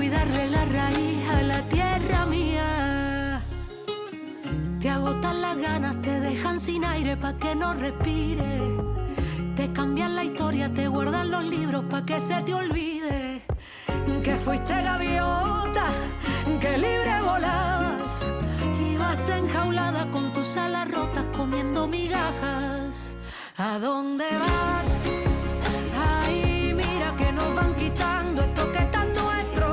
darle la raíz a la tierra mía. Te agotan las ganas, te dejan sin aire pa' que no respires. Te cambian la historia, te guardan los libros pa' que se te olvide. Que fuiste gaviota, que libre volabas. Ibas enjaulada con tus alas rotas comiendo migajas. ¿A dónde vas? Ay, mira que nos van quitando esto que es tan nuestro.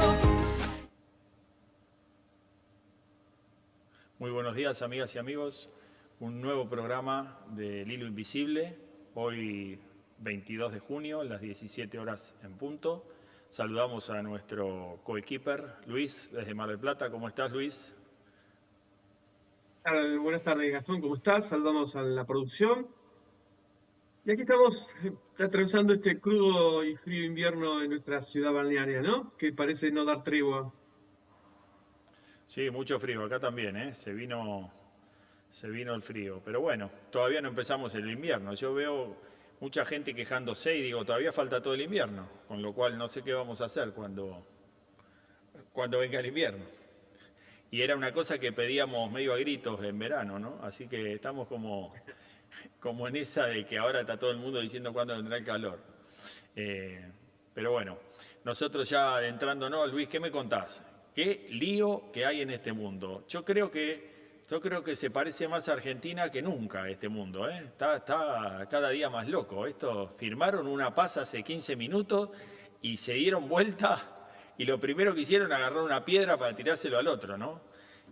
Muy buenos días, amigas y amigos. Un nuevo programa del Hilo Invisible. Hoy, 22 de junio, a las 17 horas en punto. Saludamos a nuestro coequiper, Luis, desde Mar del Plata. ¿Cómo estás, Luis? Buenas tardes, Gastón, ¿cómo estás? Saludamos a la producción. Y aquí estamos atravesando este crudo y frío invierno en nuestra ciudad balnearia, ¿no? Que parece no dar tregua. Sí, mucho frío. Acá también, ¿eh? Se vino el frío. Pero bueno, todavía no empezamos el invierno. Yo veo mucha gente quejándose y digo, todavía falta todo el invierno. Con lo cual no sé qué vamos a hacer cuando venga el invierno. Y era una cosa que pedíamos medio a gritos en verano, ¿no? Así que estamos como en esa de que ahora está todo el mundo diciendo cuándo vendrá el calor. Pero bueno, nosotros ya adentrándonos, Luis, ¿qué me contás? ¿Qué lío que hay en este mundo? Yo creo que se parece más a Argentina que nunca este mundo, ¿eh? Está cada día más loco. Firmaron una paz hace 15 minutos y se dieron vuelta y lo primero que hicieron agarrar una piedra para tirárselo al otro, ¿no?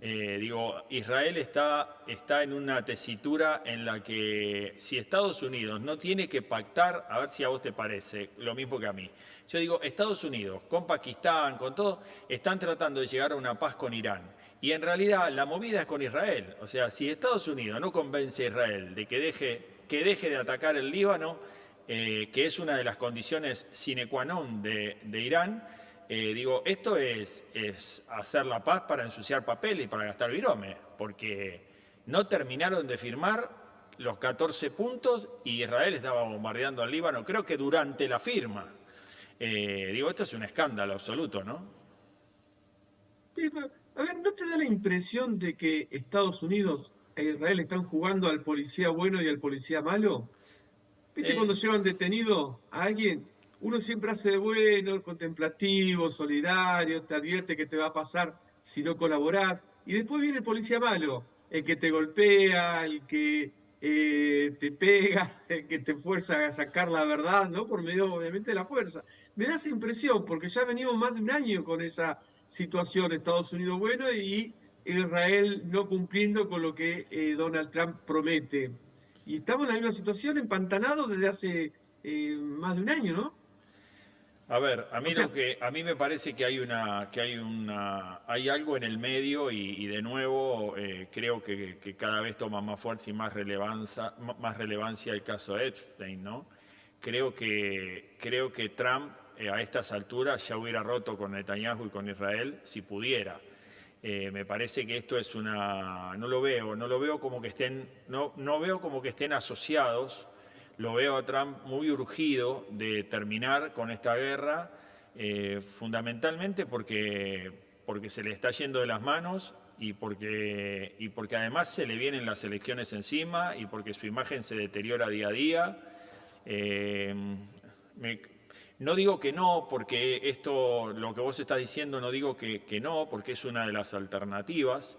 Israel está en una tesitura en la que si Estados Unidos no tiene que pactar, a ver si a vos te parece lo mismo que a mí. Yo digo, Estados Unidos, con Pakistán, con todo, están tratando de llegar a una paz con Irán. Y en realidad la movida es con Israel. O sea, si Estados Unidos no convence a Israel de que deje de atacar el Líbano, que es una de las condiciones sine qua non de Irán, esto es hacer la paz para ensuciar papel y para gastar virome, porque no terminaron de firmar los 14 puntos y Israel estaba bombardeando al Líbano, creo que durante la firma. Esto es un escándalo absoluto, ¿no? Sí, pero, a ver, ¿no te da la impresión de que Estados Unidos e Israel están jugando al policía bueno y al policía malo? ¿Viste cuando llevan detenido a alguien? Uno siempre hace de bueno, contemplativo, solidario, te advierte que te va a pasar si no colaborás. Y después viene el policía malo, el que te golpea, el que te pega, el que te fuerza a sacar la verdad, ¿no? Por medio, obviamente, de la fuerza. Me da esa impresión, porque ya venimos más de un año con esa situación, Estados Unidos bueno y Israel no cumpliendo con lo que Donald Trump promete. Y estamos en la misma situación, empantanados desde hace más de un año, ¿no? A ver, a O mí sea, a mí me parece que hay algo en el medio y de nuevo creo que cada vez toma más fuerza y más relevancia el caso Epstein, ¿no? Creo que Trump a estas alturas ya hubiera roto con Netanyahu y con Israel si pudiera. Me parece que esto es no lo veo como que no veo como que estén asociados. Lo veo a Trump muy urgido de terminar con esta guerra, fundamentalmente porque se le está yendo de las manos y porque además se le vienen las elecciones encima y porque su imagen se deteriora día a día. No digo que no, porque lo que vos estás diciendo, no digo que no, porque es una de las alternativas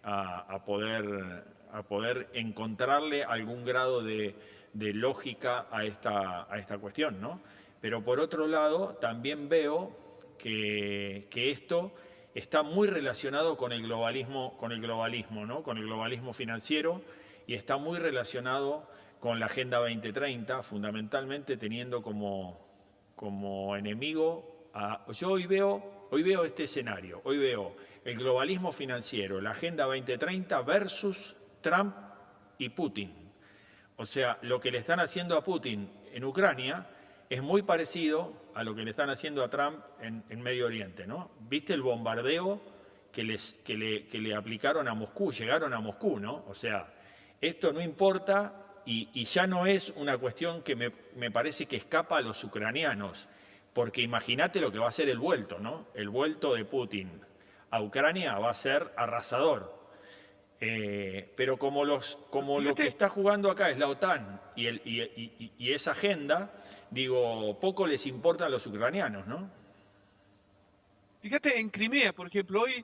a poder encontrarle algún grado de lógica a esta cuestión, ¿no? Pero por otro lado, también veo que esto está muy relacionado con el globalismo, ¿no? Con el globalismo financiero y está muy relacionado con la Agenda 2030, fundamentalmente teniendo como enemigo yo hoy veo este escenario, hoy veo el globalismo financiero, la Agenda 2030 versus Trump y Putin. O sea, lo que le están haciendo a Putin en Ucrania es muy parecido a lo que le están haciendo a Trump en Medio Oriente, ¿no? ¿Viste el bombardeo que le aplicaron a Moscú? Llegaron a Moscú, ¿no? O sea, esto no importa y ya no es una cuestión que me parece que escapa a los ucranianos. porque imagínate lo que va a ser el vuelto, ¿no? El vuelto de Putin a Ucrania va a ser arrasador. Pero como lo que está jugando acá es la OTAN y esa agenda, digo, poco les importa a los ucranianos, ¿no? Fíjate, en Crimea, por ejemplo, hoy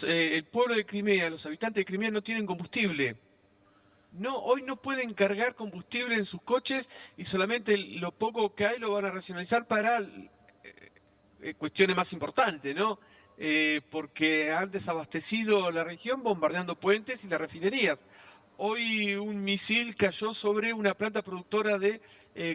el pueblo de Crimea, los habitantes de Crimea no tienen combustible. No, hoy no pueden cargar combustible en sus coches y solamente lo poco que hay lo van a racionalizar para cuestiones más importantes, ¿no? Porque han desabastecido la región bombardeando puentes y las refinerías. Hoy un misil cayó sobre una planta productora de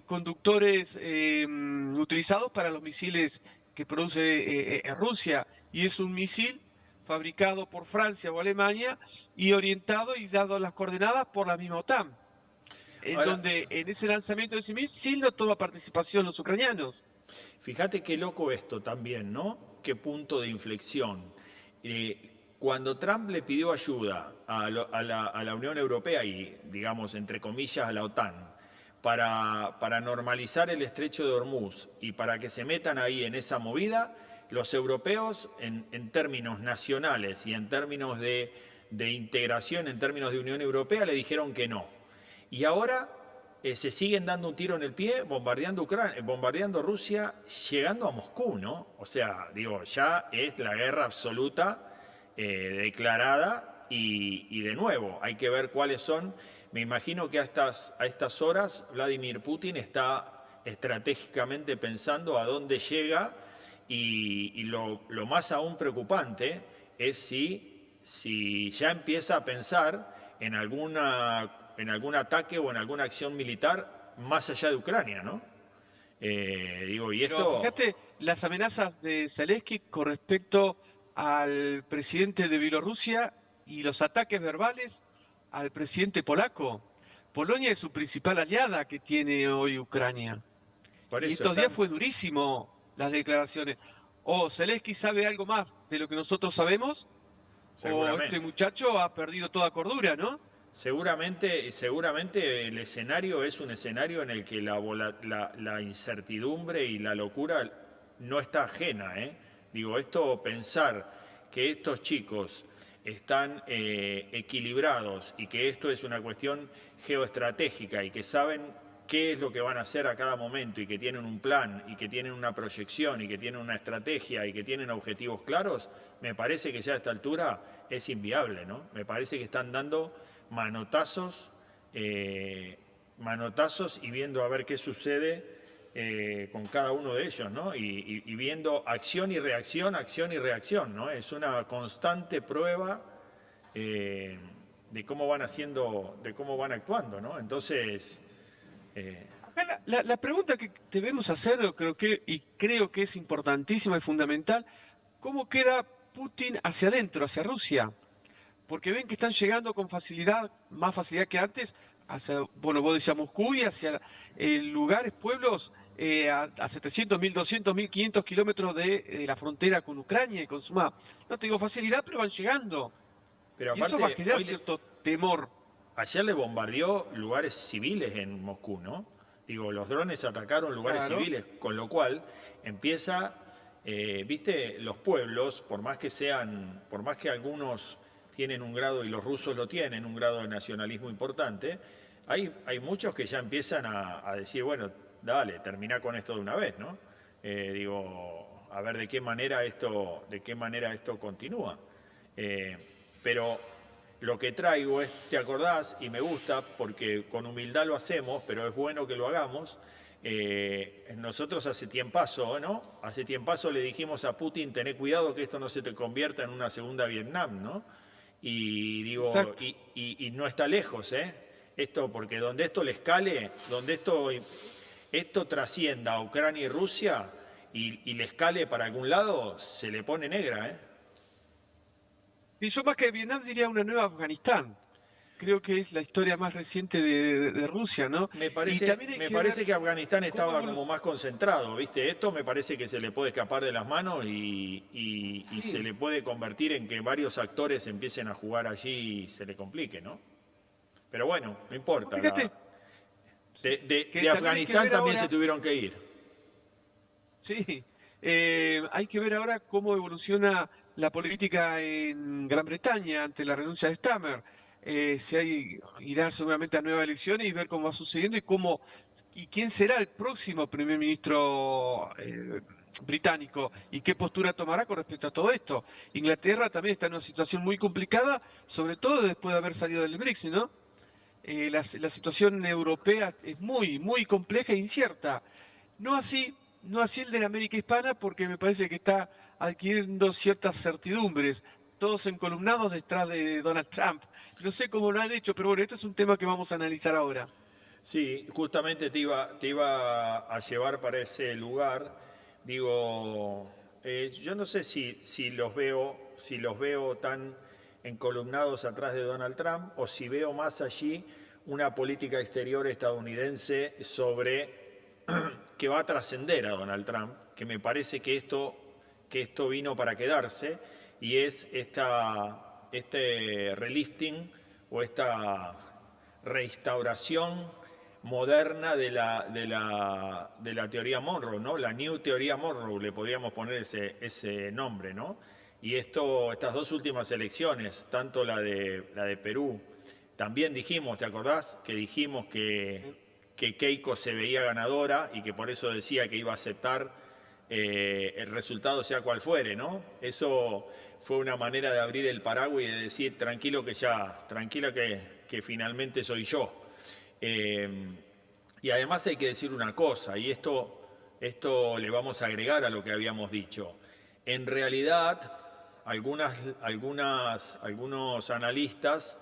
conductores utilizados para los misiles que produce Rusia, y es un misil fabricado por Francia o Alemania y orientado y dado las coordenadas por la misma OTAN, en Ahora, donde en ese lanzamiento de ese misil no toma participación los ucranianos. fíjate qué loco esto también, ¿no? Qué punto de inflexión. Cuando Trump le pidió ayuda a la Unión Europea y, digamos, entre comillas, a la OTAN, para normalizar el estrecho de Hormuz y para que se metan ahí en esa movida, los europeos, en términos nacionales y en términos de integración, en términos de Unión Europea, le dijeron que no. Y ahora se siguen dando un tiro en el pie, bombardeando Rusia, llegando a Moscú, ¿no? O sea, digo, ya es la guerra absoluta declarada y de nuevo, hay que ver cuáles son. Me imagino que a estas horas Vladimir Putin está estratégicamente pensando a dónde llega y lo más aún preocupante es si ya empieza a pensar en algún ataque o en alguna acción militar más allá de Ucrania, ¿no? Digo, y Pero esto... fíjate las amenazas de Zelensky con respecto al presidente de Bielorrusia y los ataques verbales al presidente polaco. Polonia es su principal aliada que tiene hoy Ucrania. Por Y eso estos días fue durísimo las declaraciones. O Zelensky sabe algo más de lo que nosotros sabemos, o este muchacho ha perdido toda cordura, ¿no? Seguramente el escenario es un escenario en el que la incertidumbre y la locura no está ajena, ¿eh? Digo, pensar que estos chicos están equilibrados y que esto es una cuestión geoestratégica y que saben qué es lo que van a hacer a cada momento y que tienen un plan y que tienen una proyección y que tienen una estrategia y que tienen objetivos claros, me parece que ya a esta altura es inviable, ¿no? Me parece que están dando manotazos y viendo a ver qué sucede con cada uno de ellos, ¿no? Y viendo acción y reacción, ¿no? Es una constante prueba de cómo van haciendo, de cómo van actuando, ¿no? Entonces... La pregunta que debemos hacer, creo que es importantísima y fundamental, ¿cómo queda Putin hacia adentro, hacia Rusia? Porque ven que están llegando con facilidad, más facilidad que antes, hacia, bueno, vos decías Moscú y hacia lugares, pueblos a 700, 1200, 1500 kilómetros de la frontera con Ucrania y con Sumá. No te digo facilidad, pero van llegando. Pero y eso va a aparte, generar cierto temor. ayer le bombardeó lugares civiles en Moscú, ¿no? Digo, los drones atacaron lugares civiles, con lo cual empieza, viste, los pueblos, por más que algunos tienen un grado, y los rusos lo tienen, un grado de nacionalismo importante, hay muchos que ya empiezan a decir, bueno, dale, termina con esto de una vez, ¿no? Digo, a ver de qué manera esto continúa. Pero lo que traigo es, ¿te acordás? Y me gusta, porque con humildad lo hacemos, pero es bueno que lo hagamos. Nosotros hace tiempazo, ¿no? Hace tiempazo le dijimos a Putin, tené cuidado que esto no se te convierta en una segunda Vietnam, ¿no? Y digo, y no está lejos, ¿eh? Porque donde esto le escale, donde esto trascienda a Ucrania y Rusia y le escale para algún lado, se le pone negra, ¿eh? Y yo más que Vietnam diría una nueva Afganistán. Creo que es la historia más reciente de Rusia, ¿no? Me parece que Afganistán estaba como más concentrado, ¿viste? Esto me parece que se le puede escapar de las manos y se le puede convertir en que varios actores empiecen a jugar allí y se le complique, ¿no? Pero bueno, no importa. Fíjate, de Afganistán también se tuvieron que ir. Sí, Hay que ver ahora cómo evoluciona la política en Gran Bretaña ante la renuncia de Starmer. Irá seguramente a nuevas elecciones y ver cómo va sucediendo y quién será el próximo primer ministro británico y qué postura tomará con respecto a todo esto. Inglaterra también está en una situación muy complicada, sobre todo después de haber salido del Brexit, ¿no? La situación europea es muy compleja e incierta. No así, no así el de la América Hispana, porque me parece que está adquiriendo ciertas certidumbres, todos encolumnados detrás de Donald Trump. No sé cómo lo han hecho, pero bueno, este es un tema que vamos a analizar ahora. Sí, justamente te iba a llevar para ese lugar. Digo, yo no sé si los veo tan encolumnados atrás de Donald Trump o si veo más allí una política exterior estadounidense que va a trascender a Donald Trump, que me parece que esto vino para quedarse y es este relifting o esta reinstauración moderna de la teoría Monroe, ¿no? La New Teoría Monroe, le podríamos poner ese nombre, ¿no? Y estas dos últimas elecciones, tanto la de Perú, también dijimos, ¿te acordás? Que dijimos que Keiko se veía ganadora y que por eso decía que iba a aceptar el resultado sea cual fuere, ¿no? Eso fue una manera de abrir el paraguas y de decir, tranquila que finalmente soy yo. Y además hay que decir una cosa, y esto le vamos a agregar a lo que habíamos dicho. En realidad, algunos analistas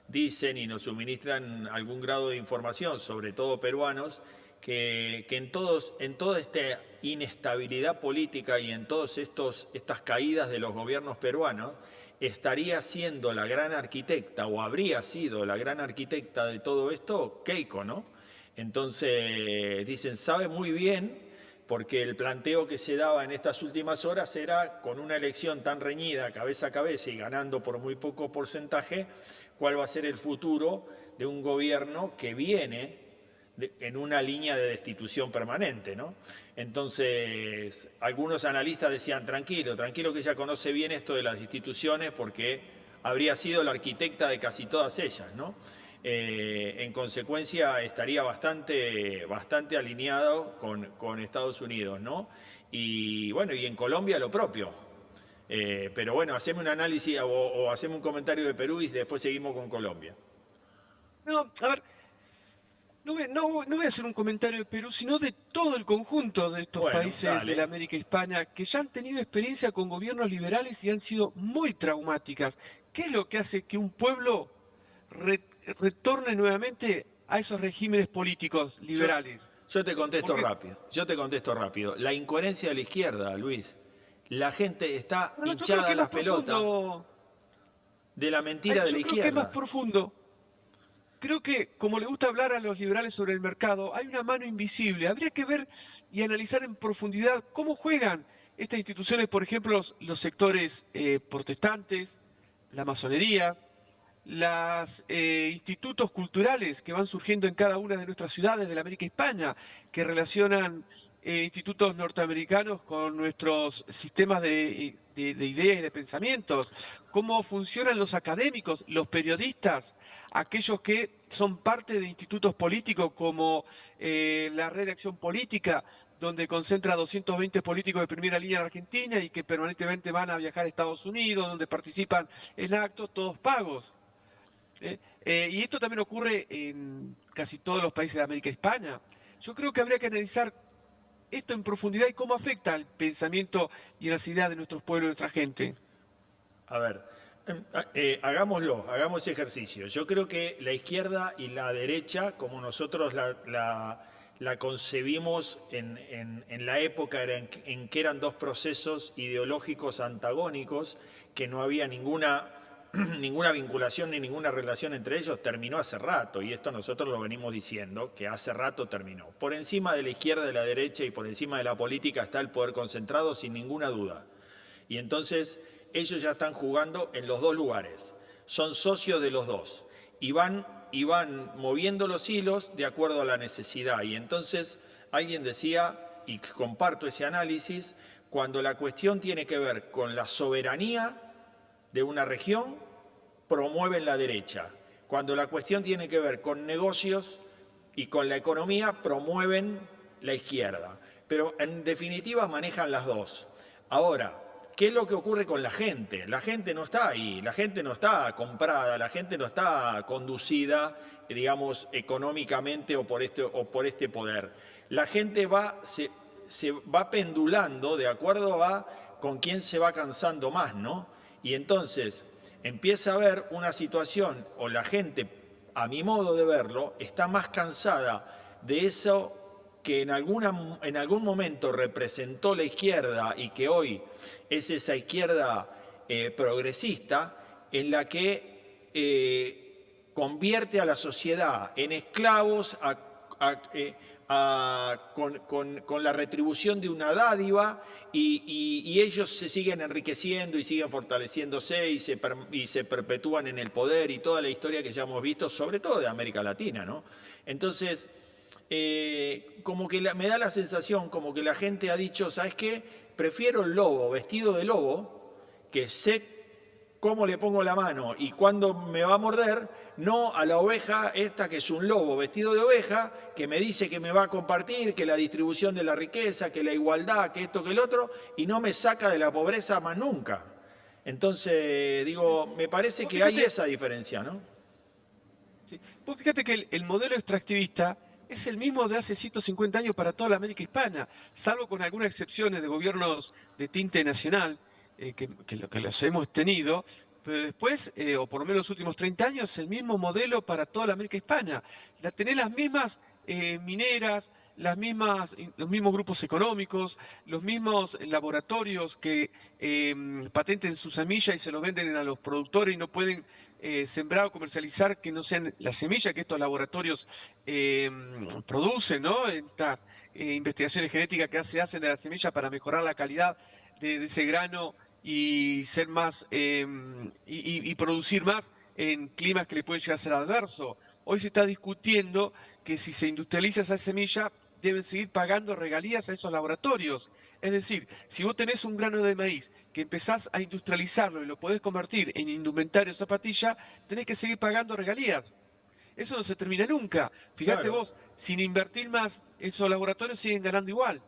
dicen y nos suministran algún grado de información, sobre todo peruanos, que en toda esta inestabilidad política y en todas estas caídas de los gobiernos peruanos, estaría siendo la gran arquitecta o habría sido la gran arquitecta de todo esto Keiko, ¿no? Entonces dicen, sabe muy bien, porque el planteo que se daba en estas últimas horas era con una elección tan reñida cabeza a cabeza y ganando por muy poco porcentaje, cuál va a ser el futuro de un gobierno que viene en una línea de destitución permanente, ¿no? Entonces, algunos analistas decían, tranquilo que ella conoce bien esto de las instituciones porque habría sido la arquitecta de casi todas ellas, ¿no? En consecuencia, estaría bastante alineado con Estados Unidos, ¿no? Y bueno, y en Colombia lo propio. Pero bueno, haceme un análisis o haceme un comentario de Perú y después seguimos con Colombia. No, a ver, no voy a hacer un comentario de Perú, sino de todo el conjunto de estos Bueno, países dale. de la América Hispana que ya han tenido experiencia con gobiernos liberales y han sido muy traumáticas. ¿Qué es lo que hace que un pueblo retorne nuevamente a esos regímenes políticos liberales? Yo te contesto rápido. La incoherencia de la izquierda, Luis. La gente está No, yo creo hinchada que a es las más pelotas profundo. de la mentira de la Yo creo que es más izquierda. profundo. Creo que, como le gusta hablar a los liberales sobre el mercado, hay una mano invisible. Habría que ver y analizar en profundidad cómo juegan estas instituciones, por ejemplo, los sectores protestantes, las masonerías, los institutos culturales que van surgiendo en cada una de nuestras ciudades de la América Hispana, que relacionan institutos norteamericanos con nuestros sistemas de ideas y de pensamientos, cómo funcionan los académicos, los periodistas, aquellos que son parte de institutos políticos como la Red de Acción Política, donde concentra 220 políticos de primera línea en Argentina y que permanentemente van a viajar a Estados Unidos, donde participan en actos, todos pagos. Y esto también ocurre en casi todos los países de América Hispana. Yo creo que habría que analizar esto en profundidad y cómo afecta al pensamiento y a las ideas de nuestros pueblos y nuestra gente. A ver, hagamos ese ejercicio. Yo creo que la izquierda y la derecha, como nosotros la concebimos en la época en que eran dos procesos ideológicos antagónicos, que no había ninguna vinculación ni ninguna relación entre ellos, terminó hace rato, y esto nosotros lo venimos diciendo, que hace rato terminó. Por encima de la izquierda, de la derecha y por encima de la política está el poder concentrado sin ninguna duda. Y entonces ellos ya están jugando en los dos lugares, son socios de los dos, y van moviendo los hilos de acuerdo a la necesidad. Y entonces alguien decía, y comparto ese análisis, Cuando la cuestión tiene que ver con la soberanía de una región, promueven la derecha. Cuando la cuestión tiene que ver con negocios y con la economía, promueven la izquierda. Pero en definitiva manejan las dos. Ahora, ¿qué es lo que ocurre con la gente? La gente no está ahí, la gente no está comprada, la gente no está conducida, digamos, económicamente o por este poder. La gente se va pendulando de acuerdo a con quién se va cansando más, ¿no? Y entonces empieza a haber una situación, o la gente, a mi modo de verlo, está más cansada de eso que en algún momento representó la izquierda y que hoy es esa izquierda progresista, en la que convierte a la sociedad en esclavos con la retribución de una dádiva y ellos se siguen enriqueciendo y siguen fortaleciéndose y se perpetúan en el poder y toda la historia que ya hemos visto, sobre todo de América Latina, ¿no? Entonces, como que me da la sensación como que la gente ha dicho, ¿sabes qué? Prefiero el lobo vestido de lobo, que sé cómo le pongo la mano y cuándo me va a morder, no a la oveja esta que es un lobo vestido de oveja, que me dice que me va a compartir, que la distribución de la riqueza, que la igualdad, que esto, que el otro, y no me saca de la pobreza más nunca. Entonces, digo, me parece que hay esa diferencia, ¿no? Sí. Vos fíjate que el modelo extractivista es el mismo de hace 150 años para toda la América hispana, salvo con algunas excepciones de gobiernos de tinte nacional, que los hemos tenido, pero después, o por lo menos los últimos 30 años, el mismo modelo para toda la América hispana. Tener las mismas mineras, los mismos grupos económicos, los mismos laboratorios que patenten su semilla y se lo venden a los productores y no pueden sembrar o comercializar que no sean la semilla que estos laboratorios producen, ¿no? Estas investigaciones genéticas que se hacen de la semilla para mejorar la calidad de ese grano y ser más y producir más en climas que le pueden llegar a ser adversos. Hoy se está discutiendo que si se industrializa esa semilla, deben seguir pagando regalías a esos laboratorios. Es decir, si vos tenés un grano de maíz que empezás a industrializarlo y lo podés convertir en indumentario zapatilla, tenés que seguir pagando regalías. Eso no se termina nunca. Fíjate Claro. vos, sin invertir más, esos laboratorios siguen ganando igual.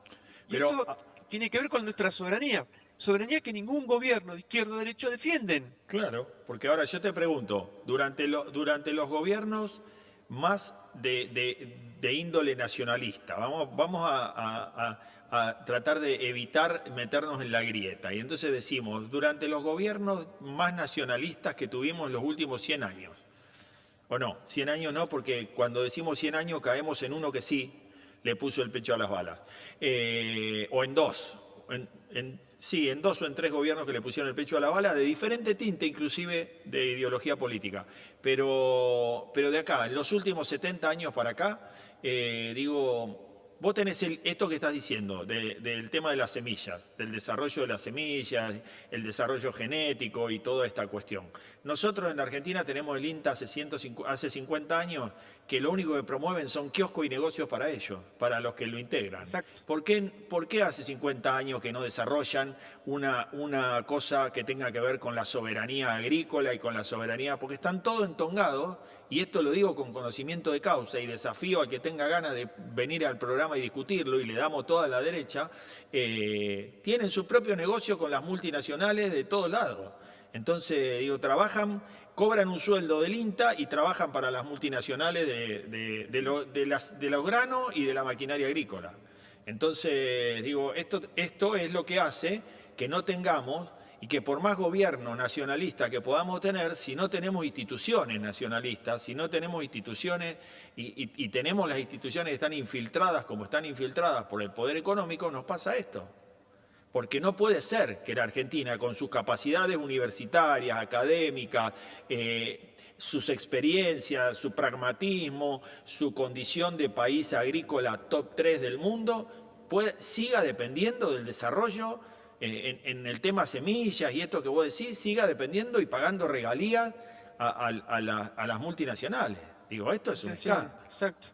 Y Pero, esto tiene que ver con nuestra soberanía. Soberanía que ningún gobierno de izquierda o derecha defienden. claro, porque ahora yo te pregunto, durante los gobiernos más de índole nacionalista, vamos a tratar de evitar meternos en la grieta. Y entonces decimos, durante los gobiernos más nacionalistas que tuvimos en los últimos 100 años, o no, 100 años no, porque cuando decimos 100 años caemos en uno que sí le puso el pecho a las balas, o en dos, sí, en 2 o en 3 gobiernos que le pusieron el pecho a la bala, de diferente tinte, inclusive de ideología política. Pero de acá, en los últimos 70 años para acá, digo, vos tenés esto que estás diciendo, del tema de las semillas, del desarrollo de las semillas, el desarrollo genético y toda esta cuestión. Nosotros en la Argentina tenemos el INTA hace 50 años, que lo único que promueven son kioscos y negocios para ellos, para los que lo integran. Exacto. ¿Por qué hace 50 años que no desarrollan una cosa que tenga que ver con la soberanía agrícola y con la soberanía? Porque están todos entongados, y esto lo digo con conocimiento de causa y desafío a que tenga ganas de venir al programa y discutirlo, y le damos toda la derecha, tienen su propio negocio con las multinacionales de todos lados. Entonces, digo, cobran un sueldo del INTA y trabajan para las multinacionales de los granos y de la maquinaria agrícola. Entonces, digo, esto es lo que hace que no tengamos, y que por más gobierno nacionalista que podamos tener, si no tenemos instituciones nacionalistas, si no tenemos instituciones y tenemos las instituciones que están infiltradas como están infiltradas por el poder económico, nos pasa esto. Porque no puede ser que la Argentina, con sus capacidades universitarias, académicas, sus experiencias, su pragmatismo, su condición de país agrícola top 3 del mundo, siga dependiendo del desarrollo en el tema semillas y esto que vos decís, siga dependiendo y pagando regalías a las multinacionales. Digo, esto es un escándalo. Exacto.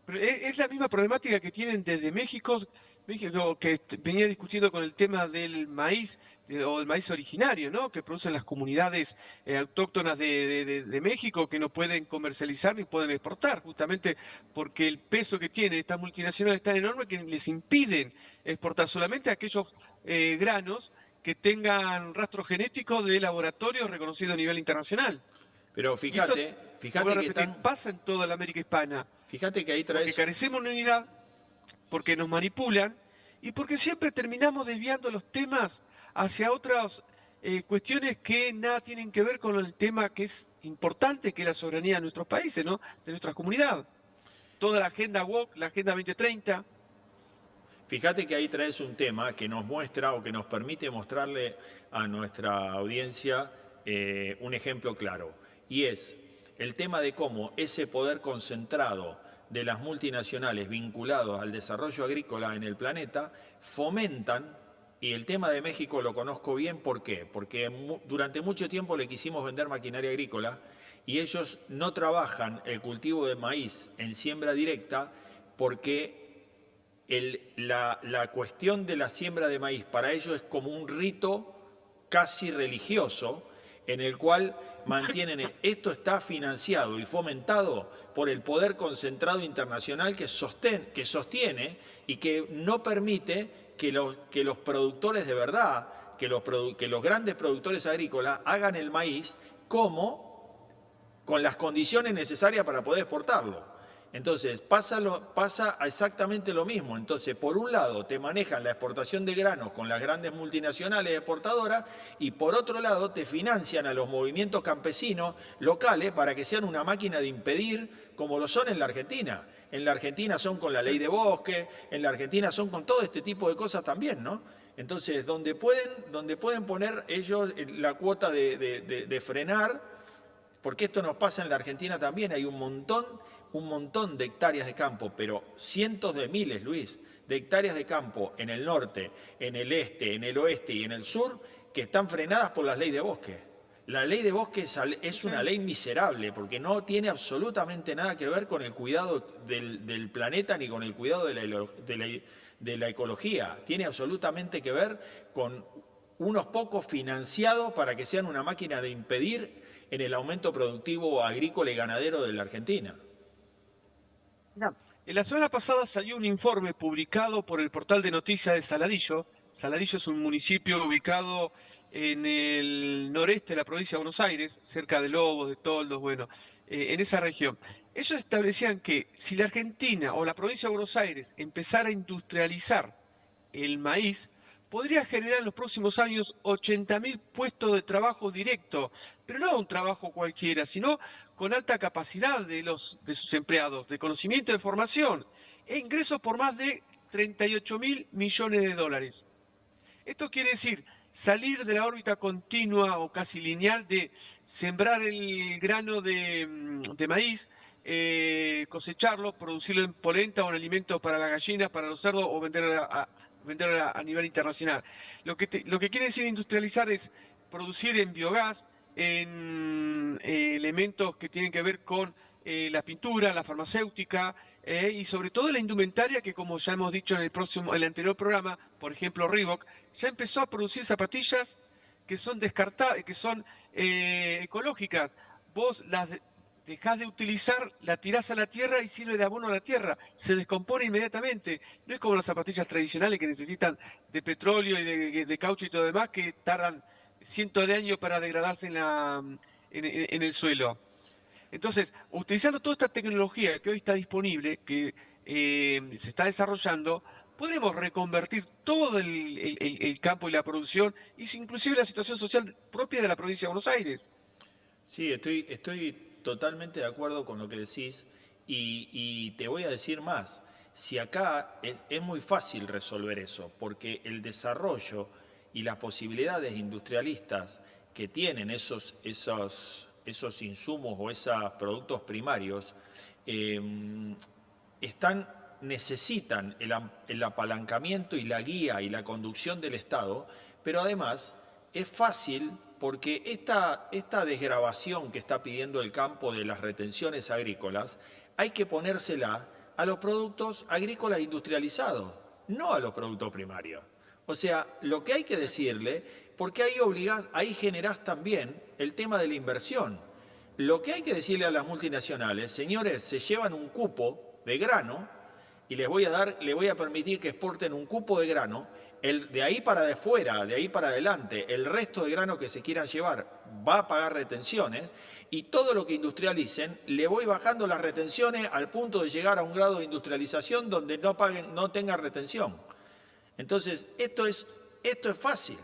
Pero es la misma problemática que tienen desde México México que venía discutiendo con el tema del maíz o del maíz originario, ¿no? Que producen las comunidades autóctonas de México que no pueden comercializar ni pueden exportar, justamente porque el peso que tiene estas multinacionales es tan enorme que les impiden exportar solamente aquellos granos que tengan rastro genético de laboratorios reconocidos a nivel internacional. Pero Y esto, fíjate, te voy a que repetir, pasa en toda la América hispana, fíjate que ahí porque traes. carecemos de unidad, porque nos manipulan y porque siempre terminamos desviando los temas hacia otras cuestiones que nada tienen que ver con el tema que es importante, que es la soberanía de nuestros países, ¿no? De nuestra comunidad. Toda la agenda WOC, la agenda 2030. Fíjate que ahí traes un tema que nos muestra o que nos permite mostrarle a nuestra audiencia un ejemplo claro. Y es el tema de cómo ese poder concentrado de las multinacionales vinculados al desarrollo agrícola en el planeta fomentan, y el tema de México lo conozco bien, ¿por qué? Porque durante mucho tiempo le quisimos vender maquinaria agrícola y ellos no trabajan el cultivo de maíz en siembra directa porque la cuestión de la siembra de maíz para ellos es como un rito casi religioso en el cual mantienen, esto está financiado y fomentado por el poder concentrado internacional que sostiene y que no permite que los productores de verdad, que los grandes productores agrícolas hagan el maíz como con las condiciones necesarias para poder exportarlo. Entonces pasa exactamente lo mismo. Entonces, por un lado, te manejan la exportación de granos con las grandes multinacionales exportadoras y por otro lado, te financian a los movimientos campesinos locales para que sean una máquina de impedir, como lo son en la Argentina. En la Argentina son con la ley de bosque, en la Argentina son con todo este tipo de cosas también, ¿no? Entonces, donde pueden poner ellos la cuota de frenar, porque esto nos pasa en la Argentina también, hay un montón de hectáreas de campo, pero cientos de miles, Luis, de hectáreas de campo en el norte, en el este, en el oeste y en el sur, que están frenadas por la ley de bosque. La ley de bosque es una ley miserable, porque no tiene absolutamente nada que ver con el cuidado del planeta ni con el cuidado de la ecología. Tiene absolutamente que ver con unos pocos financiados para que sean una máquina de impedir en el aumento productivo agrícola y ganadero de la Argentina. No. La semana pasada salió un informe publicado por el portal de noticias de Saladillo. Saladillo es un municipio ubicado en el noreste de la provincia de Buenos Aires, cerca de Lobos, de Toldos, bueno, en esa región. Ellos establecían que si la Argentina o la provincia de Buenos Aires empezara a industrializar el maíz, podría generar en los próximos años 80.000 puestos de trabajo directo, pero no un trabajo cualquiera, sino con alta capacidad de sus empleados, de conocimiento, de formación, e ingresos por más de 38.000 millones de dólares. Esto quiere decir salir de la órbita continua o casi lineal de sembrar el grano de maíz, cosecharlo, producirlo en polenta o en alimentos para las gallinas, para los cerdos o venderlo a nivel internacional. Lo que quiere decir industrializar es producir en biogás, en elementos que tienen que ver con la pintura, la farmacéutica y sobre todo la indumentaria que, como ya hemos dicho en el anterior programa, por ejemplo Reebok, ya empezó a producir zapatillas que son descartables, que son ecológicas. Vos las dejás de utilizar, la tirás a la tierra y sirve de abono a la tierra. Se descompone inmediatamente. No es como las zapatillas tradicionales que necesitan de petróleo y de caucho y todo lo demás, que tardan cientos de años para degradarse en el suelo. Entonces, utilizando toda esta tecnología que hoy está disponible, que se está desarrollando, podremos reconvertir todo el campo y la producción, y inclusive la situación social propia de la provincia de Buenos Aires. Sí, estoy totalmente de acuerdo con lo que decís y te voy a decir más. Si acá es muy fácil resolver eso, porque el desarrollo y las posibilidades industrialistas que tienen esos insumos o esos productos primarios necesitan el apalancamiento y la guía y la conducción del Estado, pero además es fácil porque esta desgravación que está pidiendo el campo de las retenciones agrícolas hay que ponérsela a los productos agrícolas industrializados. no a los productos primarios. O sea, lo que hay que decirle, porque ahí generás también el tema de la inversión. Lo que hay que decirle a las multinacionales, señores, se llevan un cupo de grano y les voy a permitir que exporten un cupo de grano, de ahí para de fuera, de ahí para adelante, el resto de grano que se quieran llevar va a pagar retenciones y todo lo que industrialicen, le voy bajando las retenciones al punto de llegar a un grado de industrialización donde no tengan retención. Entonces, esto es fácil.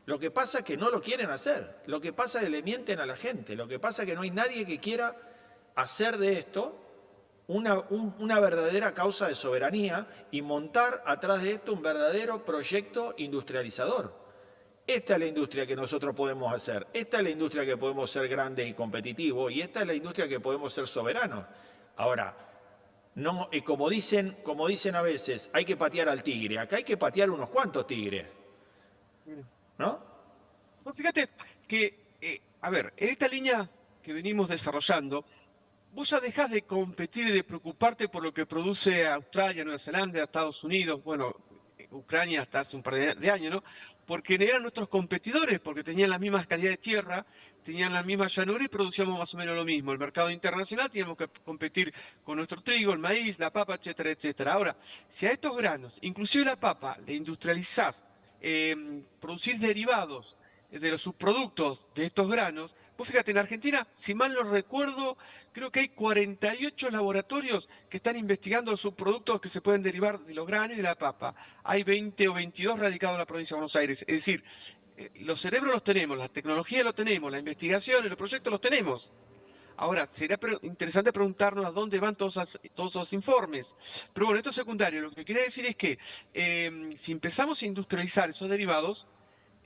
Lo que pasa es que no lo quieren hacer. Lo que pasa es que le mienten a la gente. Lo que pasa es que no hay nadie que quiera hacer de esto una verdadera causa de soberanía y montar atrás de esto un verdadero proyecto industrializador. Esta es la industria que nosotros podemos hacer. Esta es la industria que podemos ser grandes y competitivos. Y esta es la industria que podemos ser soberanos. Ahora, no, como dicen a veces, hay que patear al tigre. Acá hay que patear unos cuantos tigres. ¿No? No, fíjate que, a ver, en esta línea que venimos desarrollando, vos ya dejás de competir y de preocuparte por lo que produce Australia, Nueva Zelanda, Estados Unidos, bueno, Ucrania hasta hace un par de años, ¿no? Porque eran nuestros competidores, porque tenían las mismas calidad de tierra, tenían la misma llanura y producíamos más o menos lo mismo. El mercado internacional teníamos que competir con nuestro trigo, el maíz, la papa, etcétera, etcétera. Ahora, si a estos granos, inclusive la papa, le industrializás, producís derivados de los subproductos de estos granos, vos fíjate, en Argentina, si mal no recuerdo, creo que hay 48 laboratorios que están investigando los subproductos que se pueden derivar de los granos y de la papa. Hay 20 o 22 radicados en la provincia de Buenos Aires. Es decir, los cerebros los tenemos, la tecnología lo tenemos, la investigación y los proyectos los tenemos. Ahora, sería interesante preguntarnos a dónde van todos esos informes. Pero bueno, esto es secundario. Lo que quería decir es que si empezamos a industrializar esos derivados,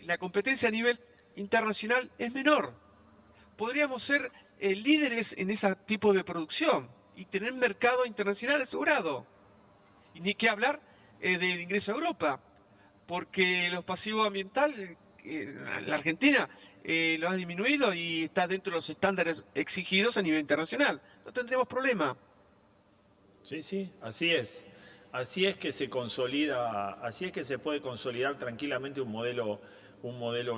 la competencia a nivel internacional es menor. Podríamos ser líderes en ese tipo de producción y tener mercado internacional asegurado. Y ni qué hablar del ingreso a Europa, porque los pasivos ambientales, la Argentina lo ha disminuido y está dentro de los estándares exigidos a nivel internacional. No tendremos problema. Sí, así es. Así es que se consolida, así es que se puede consolidar tranquilamente un modelo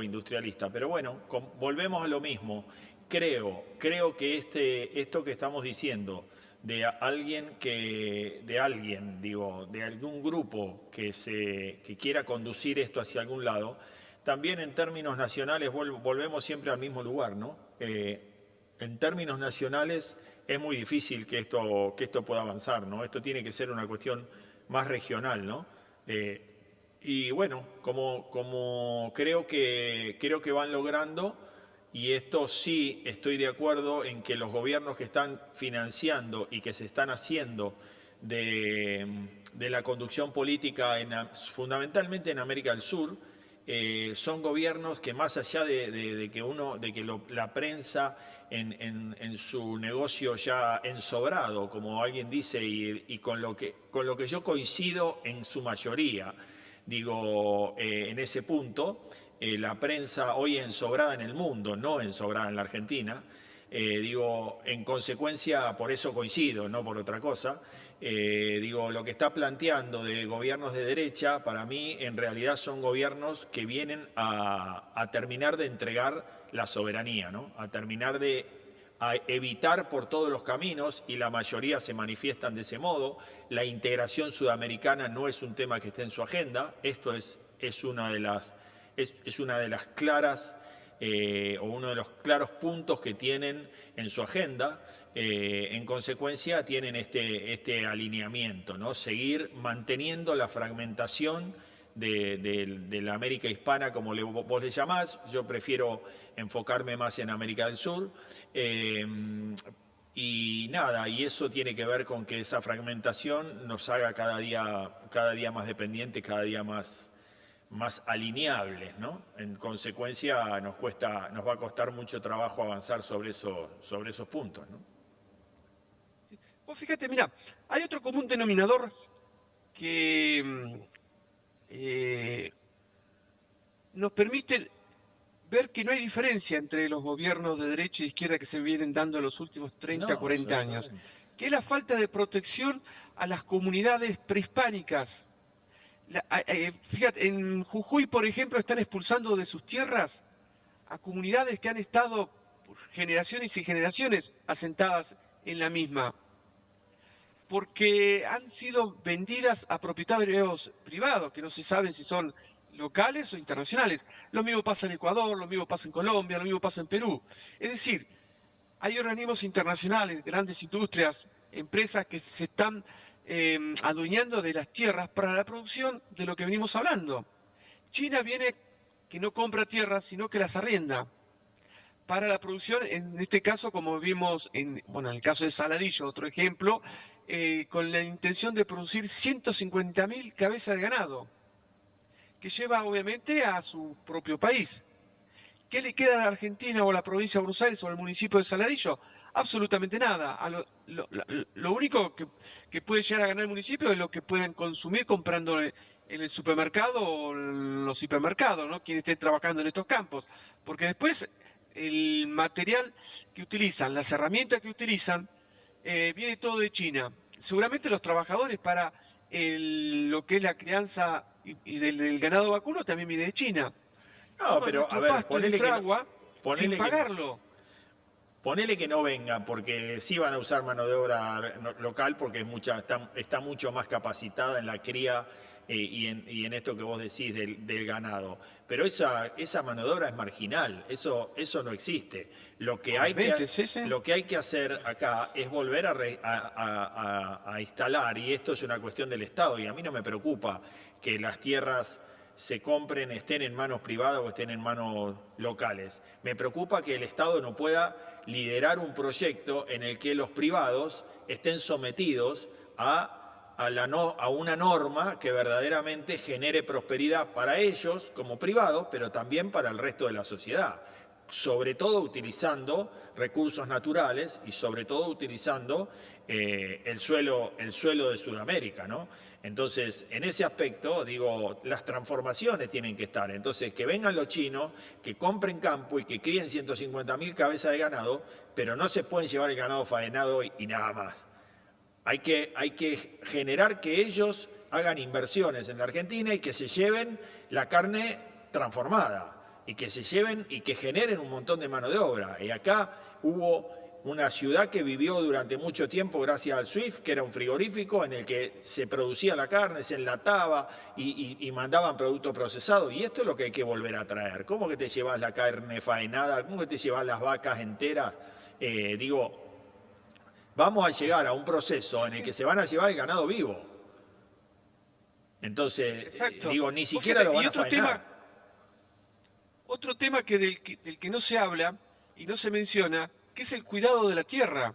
industrialista. Pero bueno, volvemos a lo mismo. Creo que esto que estamos diciendo de algún grupo que quiera conducir esto hacia algún lado, también en términos nacionales volvemos siempre al mismo lugar, ¿no? En términos nacionales es muy difícil que esto pueda avanzar, ¿no? Esto tiene que ser una cuestión más regional, ¿no? Y bueno, como creo que van logrando, y esto sí estoy de acuerdo en que los gobiernos que están financiando y que se están haciendo de la conducción política fundamentalmente en América del Sur, son gobiernos que más allá de que la prensa en su negocio ya ensobrado, como alguien dice, y con lo que yo coincido en su mayoría, en ese punto, la prensa hoy ensobrada en el mundo, no ensobrada en la Argentina, en consecuencia, por eso coincido, no por otra cosa. Lo que está planteando de gobiernos de derecha, para mí en realidad son gobiernos que vienen a terminar de entregar la soberanía, ¿no? A evitar por todos los caminos, y la mayoría se manifiestan de ese modo. La integración sudamericana no es un tema que esté en su agenda. Esto es una de las claras o uno de los claros puntos que tienen en su agenda. En consecuencia tienen este alineamiento, ¿no? Seguir manteniendo la fragmentación de la América hispana, como vos le llamás. Yo prefiero enfocarme más en América del Sur. Y eso tiene que ver con que esa fragmentación nos haga cada día más dependientes, cada día más alineables, ¿no? En consecuencia nos va a costar mucho trabajo avanzar sobre esos puntos, ¿no? Vos fíjate, mira, hay otro común denominador que nos permite ver que no hay diferencia entre los gobiernos de derecha y de izquierda que se vienen dando en los últimos 30, 40 años, que es la falta de protección a las comunidades prehispánicas. Fíjate, en Jujuy, por ejemplo, están expulsando de sus tierras a comunidades que han estado por generaciones y generaciones asentadas en la misma, porque han sido vendidas a propietarios privados, que no se saben si son locales o internacionales. Lo mismo pasa en Ecuador, lo mismo pasa en Colombia, lo mismo pasa en Perú. Es decir, hay organismos internacionales, grandes industrias, empresas que se están adueñando de las tierras para la producción de lo que venimos hablando. China viene que no compra tierras, sino que las arrienda para la producción, en este caso, como vimos en el caso de Saladillo, otro ejemplo, con la intención de producir 150.000 cabezas de ganado, que lleva obviamente a su propio país. ¿Qué le queda a la Argentina o a la provincia de Buenos Aires o al municipio de Saladillo? Absolutamente nada. Lo único que puede llegar a ganar el municipio es lo que pueden consumir comprando en el supermercado o en los hipermercados, ¿no? Quienes estén trabajando en estos campos. Porque después el material que utilizan, las herramientas que utilizan, viene todo de China. Seguramente los trabajadores para lo que es la crianza y del ganado vacuno también viene de China. No, Toman pero a nuestro ver, pasto y nuestra agua sin ponele que, pagarlo. ponele que no vengan, porque sí van a usar mano de obra local, porque está mucho más capacitada en la cría y en esto que vos decís del ganado. Pero esa mano de obra es marginal, eso no existe. Lo que hay Obviamente, sí, sí. lo que hay que hacer acá es volver a instalar, y esto es una cuestión del Estado, y a mí no me preocupa que las tierras se compren, estén en manos privadas o estén en manos locales. Me preocupa que el Estado no pueda liderar un proyecto en el que los privados estén sometidos a una norma que verdaderamente genere prosperidad para ellos como privados, pero también para el resto de la sociedad. Sobre todo utilizando recursos naturales y sobre todo utilizando el suelo de Sudamérica, ¿no? Entonces, en ese aspecto, digo, las transformaciones tienen que estar. Entonces, que vengan los chinos, que compren campo y que críen 150.000 cabezas de ganado, pero no se pueden llevar el ganado faenado y nada más. Hay que generar que ellos hagan inversiones en la Argentina y que se lleven la carne transformada y que se lleven y que generen un montón de mano de obra. Y acá hubo una ciudad que vivió durante mucho tiempo gracias al SWIFT, que era un frigorífico en el que se producía la carne, se enlataba y mandaban producto procesado. Y esto es lo que hay que volver a traer. ¿Cómo que te llevas la carne faenada? ¿Cómo que te llevas las vacas enteras? Vamos a llegar a un proceso en el que se van a llevar el ganado vivo. Entonces, Exacto. ni siquiera lo van a faenar. Otro tema del que no se habla y no se menciona, que es el cuidado de la tierra,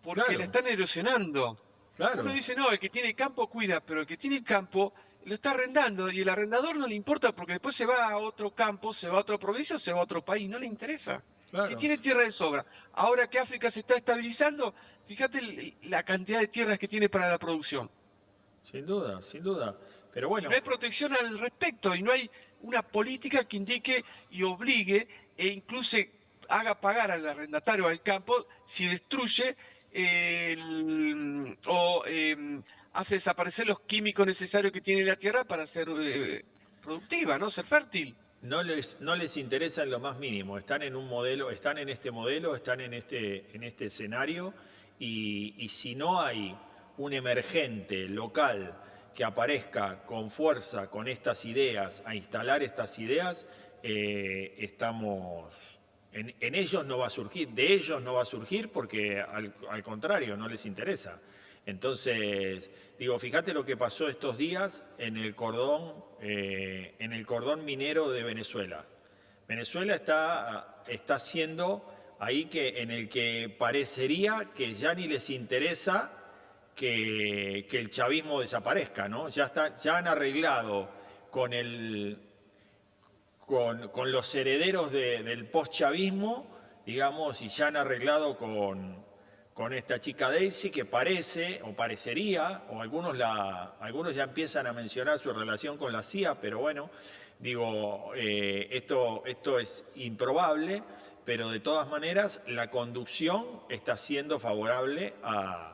porque Claro. la están erosionando. Claro. Uno dice, no, el que tiene campo cuida, pero el que tiene campo lo está arrendando y el arrendador no le importa porque después se va a otro campo, se va a otra provincia o se va a otro país, no le interesa. Claro. Si tiene tierra de sobra. Ahora que África se está estabilizando, fíjate la cantidad de tierras que tiene para la producción. Sin duda, sin duda. Pero bueno. Y no hay protección al respecto y no hay una política que indique y obligue e incluso haga pagar al arrendatario al campo si destruye hace desaparecer los químicos necesarios que tiene la tierra para ser productiva, ¿no? Ser fértil. No les interesa en lo más mínimo. Están en un modelo, están en este modelo, están en este escenario y si no hay un emergente local que aparezca con fuerza con estas ideas, a instalar estas ideas, estamos... En ellos no va a surgir, de ellos no va a surgir porque al contrario, no les interesa. Entonces, digo, fíjate lo que pasó estos días en el cordón minero de Venezuela. Venezuela está haciendo ahí en el que parecería que ya ni les interesa que el chavismo desaparezca, ¿no? Ya han arreglado con los herederos del post-chavismo, digamos, y ya han arreglado con esta chica Daisy, que parece, o parecería, o algunos ya empiezan a mencionar su relación con la CIA, pero bueno, digo, esto es improbable, pero de todas maneras la conducción está siendo favorable a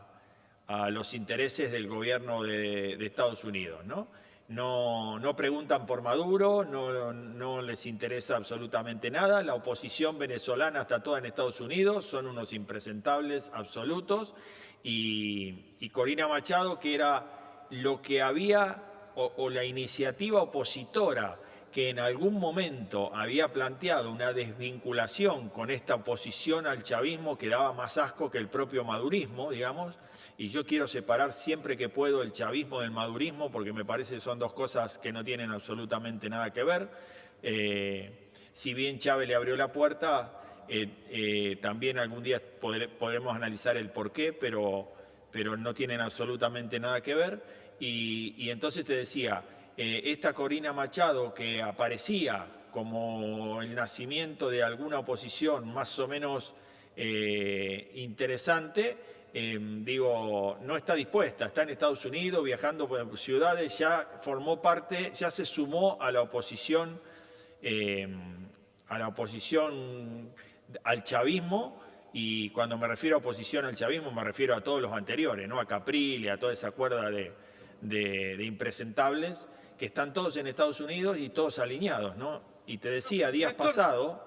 los intereses del gobierno de Estados Unidos, ¿no? no preguntan por Maduro, no les interesa absolutamente nada. La oposición venezolana está toda en Estados Unidos, son unos impresentables absolutos. Y Corina Machado, que era lo que había, o la iniciativa opositora que en algún momento había planteado una desvinculación con esta oposición al chavismo que daba más asco que el propio madurismo, digamos, y yo quiero separar siempre que puedo el chavismo del madurismo porque me parece que son dos cosas que no tienen absolutamente nada que ver. Si bien Chávez le abrió la puerta, también algún día podremos analizar el porqué, pero no tienen absolutamente nada que ver. Y entonces te decía, esta Corina Machado que aparecía como el nacimiento de alguna oposición más o menos interesante, no está dispuesta, está en Estados Unidos viajando por ciudades, ya formó parte, ya se sumó a la oposición al chavismo. Y cuando me refiero a oposición al chavismo me refiero a todos los anteriores, ¿no? A Capriles, a toda esa cuerda de impresentables que están todos en Estados Unidos y todos alineados, ¿no? Y te decía días pasados,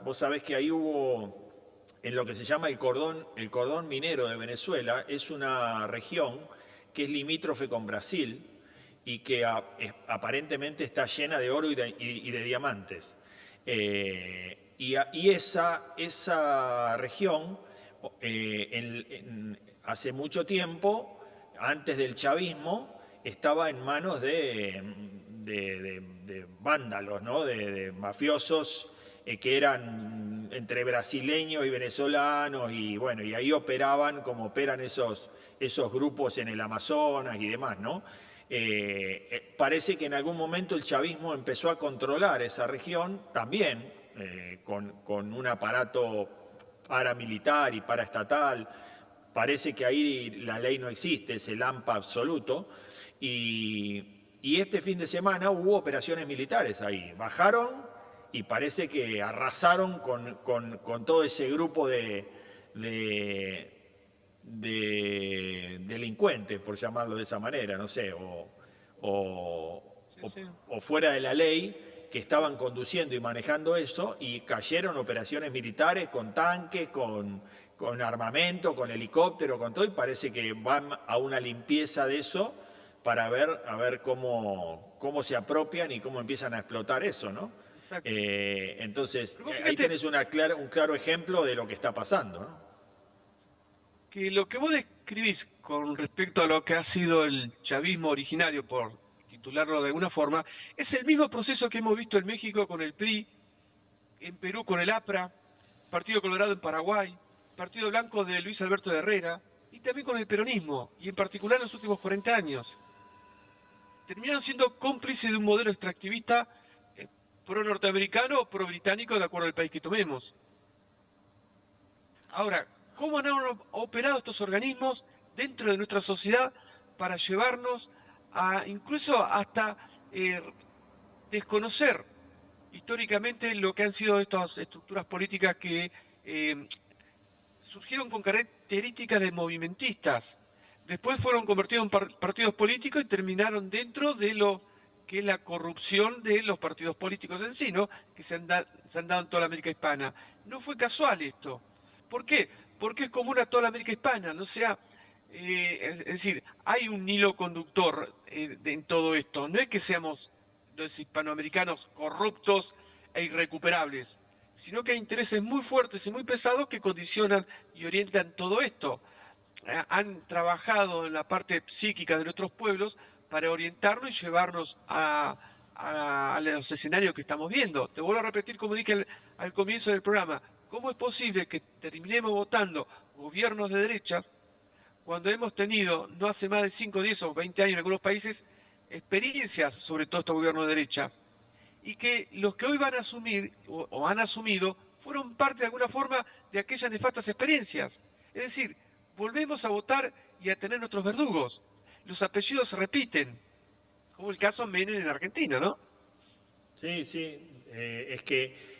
vos sabés que ahí hubo, en lo que se llama el cordón minero de Venezuela, es una región que es limítrofe con Brasil y que aparentemente está llena de oro y de diamantes. Y esa región, hace mucho tiempo, antes del chavismo, estaba en manos de vándalos, ¿no? de mafiosos que eran entre brasileños y venezolanos, y bueno, y ahí operaban como operan esos grupos en el Amazonas y demás, ¿no? Parece que en algún momento el chavismo empezó a controlar esa región también, con un aparato paramilitar y paraestatal. Parece que ahí la ley no existe, es el AMPA absoluto. Y este fin de semana hubo operaciones militares ahí. Bajaron y parece que arrasaron con todo ese grupo de delincuentes, por llamarlo de esa manera, no sé, o fuera de la ley, que estaban conduciendo y manejando eso, y cayeron operaciones militares con tanques, con armamento, con helicóptero, con todo, y parece que van a una limpieza de eso para ver cómo se apropian y cómo empiezan a explotar eso, ¿no? Entonces, ahí tenés un claro ejemplo de lo que está pasando, ¿no? Que lo que vos describís con respecto a lo que ha sido el chavismo originario, por titularlo de alguna forma, es el mismo proceso que hemos visto en México con el PRI, en Perú con el APRA, Partido Colorado en Paraguay, Partido Blanco de Luis Alberto de Herrera, y también con el peronismo, y en particular en los últimos 40 años. Terminaron siendo cómplices de un modelo extractivista pro-norteamericano o pro-británico, de acuerdo al país que tomemos. Ahora, ¿cómo han operado estos organismos dentro de nuestra sociedad para llevarnos a incluso hasta desconocer históricamente lo que han sido estas estructuras políticas que surgieron con características de movimentistas? Después fueron convertidos en partidos políticos y terminaron dentro de lo que es la corrupción de los partidos políticos en sí, ¿no? Que se han dado en toda la América Hispana. No fue casual esto. ¿Por qué? Porque es común a toda la América Hispana, no sea, es decir, hay un hilo conductor en todo esto. No es que seamos los hispanoamericanos corruptos e irrecuperables, sino que hay intereses muy fuertes y muy pesados que condicionan y orientan todo esto. Han trabajado en la parte psíquica de nuestros pueblos para orientarnos y llevarnos a los escenarios que estamos viendo. Te vuelvo a repetir, como dije al comienzo del programa, ¿cómo es posible que terminemos votando gobiernos de derechas cuando hemos tenido, no hace más de 5, 10 o 20 años en algunos países, experiencias sobre todo estos gobiernos de derechas? Y que los que hoy van a asumir o han asumido fueron parte de alguna forma de aquellas nefastas experiencias. Es decir, volvemos a votar y a tener nuestros verdugos. Los apellidos se repiten, como el caso Menem en Argentina, ¿no? Sí, es que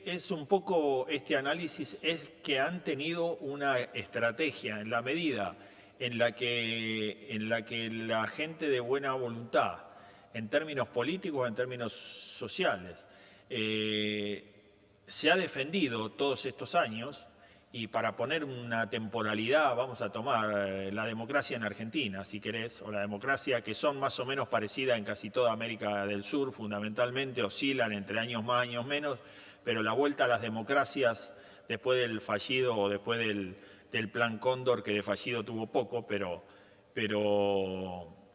es un poco este análisis, es que han tenido una estrategia en la medida en la que la gente de buena voluntad, en términos políticos, en términos sociales, se ha defendido todos estos años. Y para poner una temporalidad, vamos a tomar la democracia en Argentina, si querés, o la democracia que son más o menos parecidas en casi toda América del Sur, fundamentalmente oscilan entre años más, años menos, pero la vuelta a las democracias después del fallido o después del Plan Cóndor, que de fallido tuvo poco, pero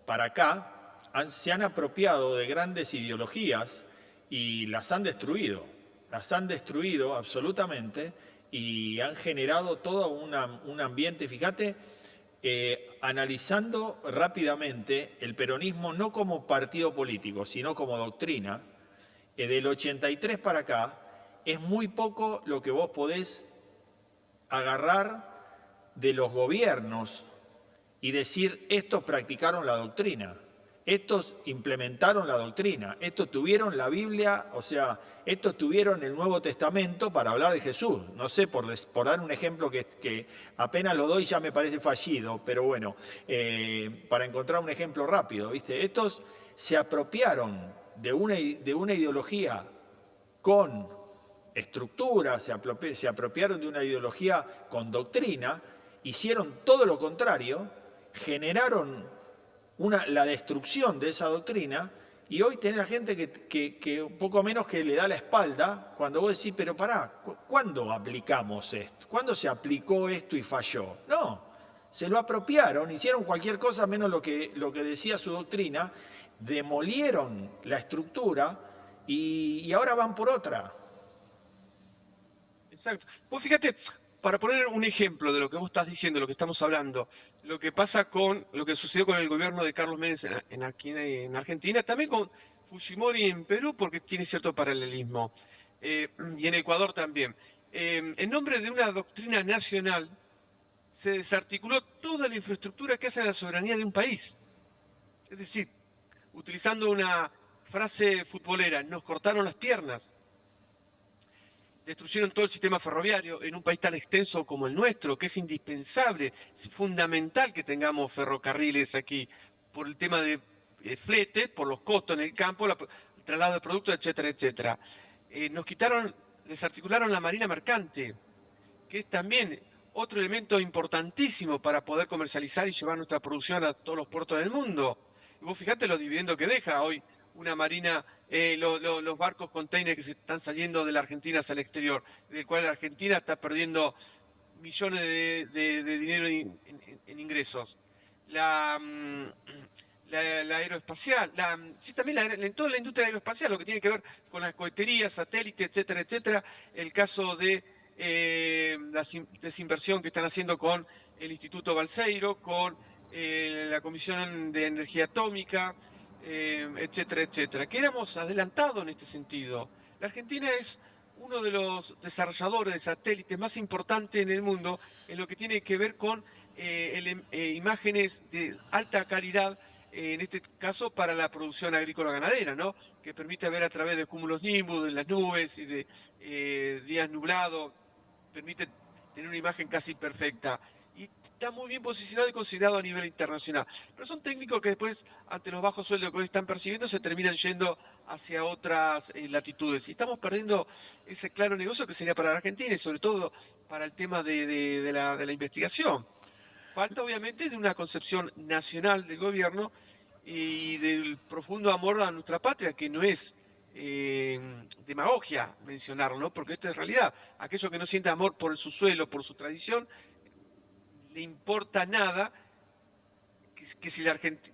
para acá se han apropiado de grandes ideologías y las han destruido absolutamente. Y han generado todo un ambiente, fíjate, analizando rápidamente el peronismo no como partido político, sino como doctrina, del 83 para acá, es muy poco lo que vos podés agarrar de los gobiernos y decir, estos practicaron la doctrina. Estos implementaron la doctrina, estos tuvieron la Biblia, o sea, estos tuvieron el Nuevo Testamento para hablar de Jesús. No sé, por dar un ejemplo que apenas lo doy ya me parece fallido, pero bueno, para encontrar un ejemplo rápido, ¿viste? Estos se apropiaron de una ideología con estructura, se apropiaron de una ideología con doctrina, hicieron todo lo contrario, generaron la destrucción de esa doctrina, y hoy tenés a gente que un poco menos que le da la espalda cuando vos decís, pero pará, ¿cuándo aplicamos esto? ¿Cuándo se aplicó esto y falló? No, se lo apropiaron, hicieron cualquier cosa menos lo que decía su doctrina, demolieron la estructura y ahora van por otra. Exacto. Vos fíjate, para poner un ejemplo de lo que vos estás diciendo, lo que estamos hablando, lo que pasa con lo que sucedió con el gobierno de Carlos Menem en Argentina, también con Fujimori en Perú, porque tiene cierto paralelismo, y en Ecuador también. En nombre de una doctrina nacional, se desarticuló toda la infraestructura que hace a la soberanía de un país. Es decir, utilizando una frase futbolera, nos cortaron las piernas. Destruyeron todo el sistema ferroviario en un país tan extenso como el nuestro, que es indispensable, es fundamental que tengamos ferrocarriles aquí, por el tema de flete, por los costos en el campo, el traslado de productos, etcétera, etcétera. Desarticularon la marina mercante, que es también otro elemento importantísimo para poder comercializar y llevar nuestra producción a todos los puertos del mundo. Y vos fijate los dividendos que deja hoy una marina, los barcos container que se están saliendo de la Argentina hacia el exterior, del cual la Argentina está perdiendo millones de dinero en ingresos. La aeroespacial, sí, también en toda la industria aeroespacial, lo que tiene que ver con las coheterías, satélites, etcétera, etcétera. El caso de la desinversión que están haciendo con el Instituto Balseiro, con la Comisión de Energía Atómica, etcétera, etcétera. Que éramos adelantados en este sentido. La Argentina es uno de los desarrolladores de satélites más importantes en el mundo en lo que tiene que ver con imágenes de alta calidad, en este caso para la producción agrícola ganadera, ¿no? Que permite ver a través de cúmulos nimbus, de las nubes y de días nublados, permite tener una imagen casi perfecta. Y está muy bien posicionado y considerado a nivel internacional. Pero son técnicos que después, ante los bajos sueldos que hoy están percibiendo, se terminan yendo hacia otras latitudes. Y estamos perdiendo ese claro negocio que sería para la Argentina y sobre todo para el tema de la investigación. Falta obviamente de una concepción nacional del gobierno y del profundo amor a nuestra patria, que no es demagogia mencionarlo, ¿no? Porque esto es realidad. Aquello que no siente amor por su suelo, por su tradición, le importa nada que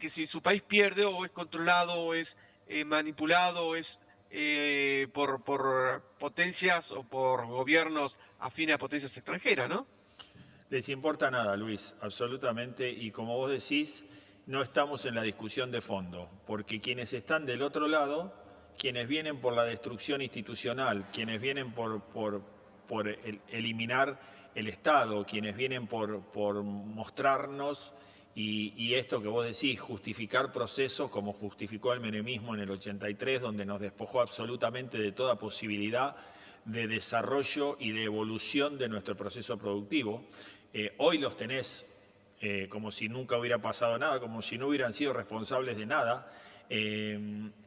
si su país pierde o es controlado o es manipulado o es por potencias o por gobiernos afines a potencias extranjeras, ¿no? Les importa nada, Luis, absolutamente, y como vos decís, no estamos en la discusión de fondo, porque quienes están del otro lado, quienes vienen por la destrucción institucional, quienes vienen por eliminar el Estado, quienes vienen por mostrarnos, y esto que vos decís, justificar procesos como justificó el menemismo en el 83, donde nos despojó absolutamente de toda posibilidad de desarrollo y de evolución de nuestro proceso productivo. Hoy los tenés como si nunca hubiera pasado nada, como si no hubieran sido responsables de nada.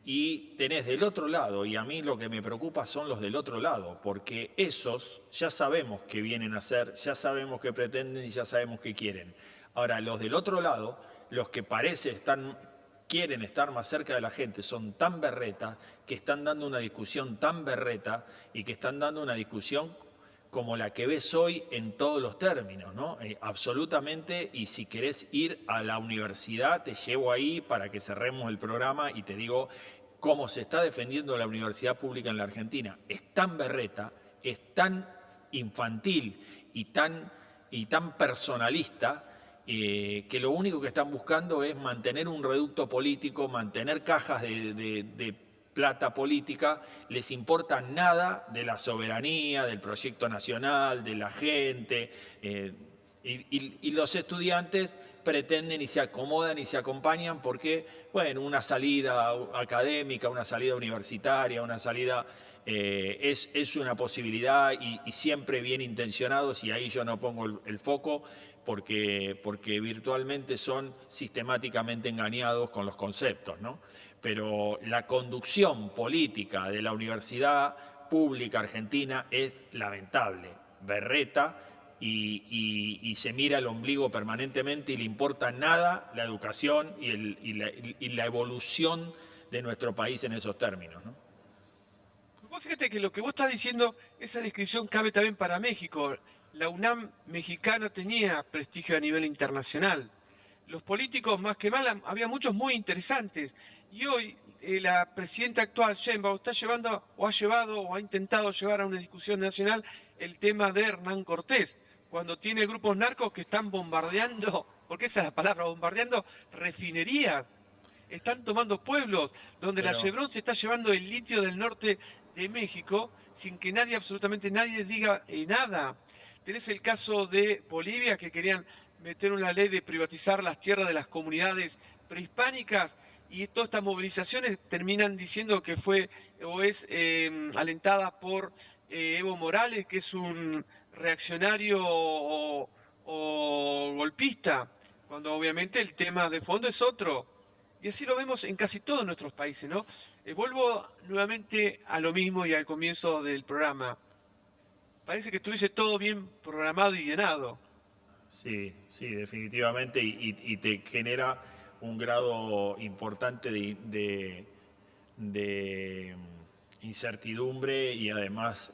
Y tenés del otro lado, y a mí lo que me preocupa son los del otro lado, porque esos ya sabemos qué vienen a hacer, ya sabemos qué pretenden y ya sabemos qué quieren. Ahora, los del otro lado, los que quieren estar más cerca de la gente, son tan berretas, que están dando una discusión tan berreta y que están dando una discusión como la que ves hoy en todos los términos, ¿no? Absolutamente, y si querés ir a la universidad, te llevo ahí para que cerremos el programa y te digo cómo se está defendiendo la universidad pública en la Argentina. Es tan berreta, es tan infantil y tan personalista, que lo único que están buscando es mantener un reducto político, mantener cajas de plata política, les importa nada de la soberanía, del proyecto nacional, de la gente, y los estudiantes pretenden y se acomodan y se acompañan porque, bueno, una salida académica, una salida universitaria, una salida es una posibilidad y siempre bien intencionados, y ahí yo no pongo el foco porque virtualmente son sistemáticamente engañados con los conceptos, ¿no? Pero la conducción política de la universidad pública argentina es lamentable, berreta, y se mira el ombligo permanentemente y le importa nada la educación y la evolución de nuestro país en esos términos, ¿no? Vos fíjate que lo que vos estás diciendo, esa descripción cabe también para México. La UNAM mexicana tenía prestigio a nivel internacional. Los políticos, más que mal, había muchos muy interesantes. Y hoy la presidenta actual, Sheinbaum, está llevando, o ha llevado, o ha intentado llevar a una discusión nacional el tema de Hernán Cortés, cuando tiene grupos narcos que están bombardeando, porque esa es la palabra, bombardeando refinerías. Están tomando pueblos, donde la Pero, Chevron se está llevando el litio del norte de México sin que nadie, absolutamente nadie, diga nada. Tenés el caso de Bolivia, que querían meter una ley de privatizar las tierras de las comunidades prehispánicas, y todas estas movilizaciones terminan diciendo que fue o es alentada por Evo Morales, que es un reaccionario o golpista, cuando obviamente el tema de fondo es otro. Y así lo vemos en casi todos nuestros países, ¿no? Vuelvo nuevamente a lo mismo y al comienzo del programa. Parece que estuviese todo bien programado y llenado. sí, sí, definitivamente, y te genera un grado importante de incertidumbre, y además